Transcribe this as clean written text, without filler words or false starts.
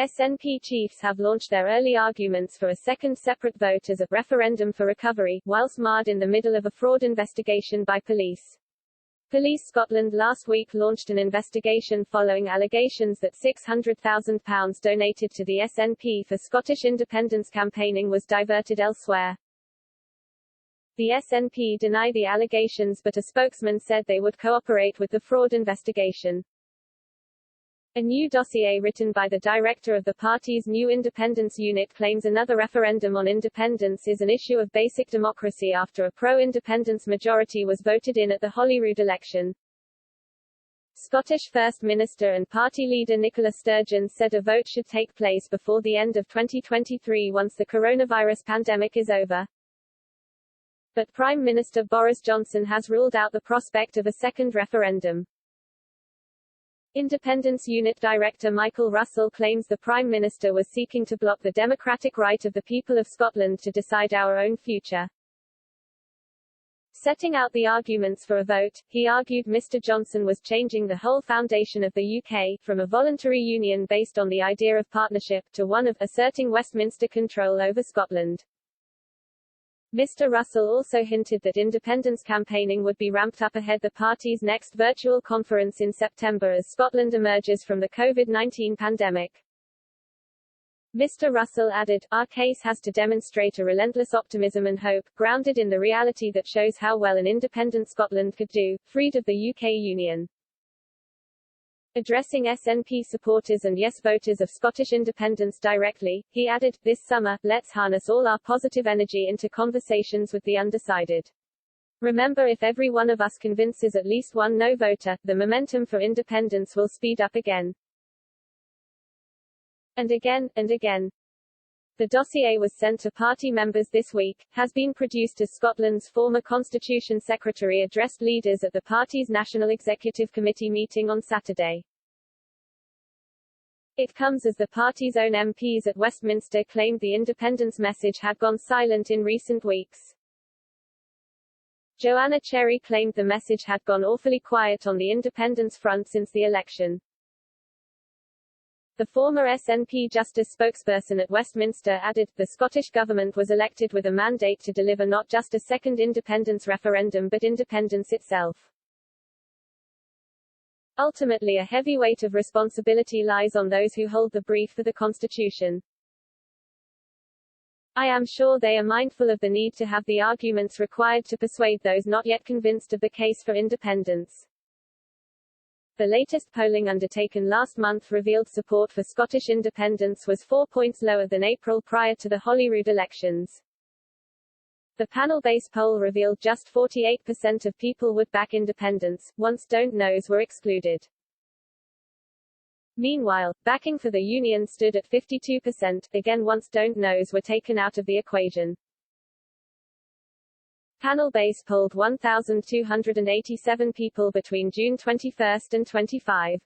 SNP chiefs have launched their early arguments for a second separate vote as a referendum for recovery, whilst marred in the middle of a fraud investigation by police. Police Scotland last week launched an investigation following allegations that £600,000 donated to the SNP for Scottish independence campaigning was diverted elsewhere. The SNP deny the allegations, but a spokesman said they would cooperate with the fraud investigation. A new dossier written by the director of the party's new independence unit claims another referendum on independence is an issue of basic democracy after a pro-independence majority was voted in at the Holyrood election. Scottish First Minister and party leader Nicola Sturgeon said a vote should take place before the end of 2023 once the coronavirus pandemic is over. But Prime Minister Boris Johnson has ruled out the prospect of a second referendum. Independence Unit Director Michael Russell claims the Prime Minister was seeking to block the democratic right of the people of Scotland to decide our own future. Setting out the arguments for a vote, he argued Mr. Johnson was changing the whole foundation of the UK, from a voluntary union based on the idea of partnership, to one of asserting Westminster control over Scotland. Mr. Russell also hinted that independence campaigning would be ramped up ahead the party's next virtual conference in September as Scotland emerges from the COVID-19 pandemic. Mr. Russell added, "Our case has to demonstrate a relentless optimism and hope, grounded in the reality that shows how well an independent Scotland could do, freed of the UK Union." Addressing SNP supporters and yes voters of Scottish independence directly, he added, "This summer, let's harness all our positive energy into conversations with the undecided. Remember, if every one of us convinces at least one no voter, the momentum for independence will speed up again. And again, and again." The dossier was sent to party members this week, has been produced as Scotland's former Constitution Secretary addressed leaders at the party's National Executive Committee meeting on Saturday. It comes as the party's own MPs at Westminster claimed the independence message had gone silent in recent weeks. Joanna Cherry claimed the message had gone awfully quiet on the independence front since the election. The former SNP Justice spokesperson at Westminster added, "The Scottish Government was elected with a mandate to deliver not just a second independence referendum but independence itself. Ultimately a heavy weight of responsibility lies on those who hold the brief for the Constitution. I am sure they are mindful of the need to have the arguments required to persuade those not yet convinced of the case for independence." The latest polling undertaken last month revealed support for Scottish independence was 4 points lower than April prior to the Holyrood elections. The panel-based poll revealed just 48% of people would back independence, once don't knows were excluded. Meanwhile, backing for the Union stood at 52%, again once don't knows were taken out of the equation. Panel base polled 1,287 people between June 21 and 25.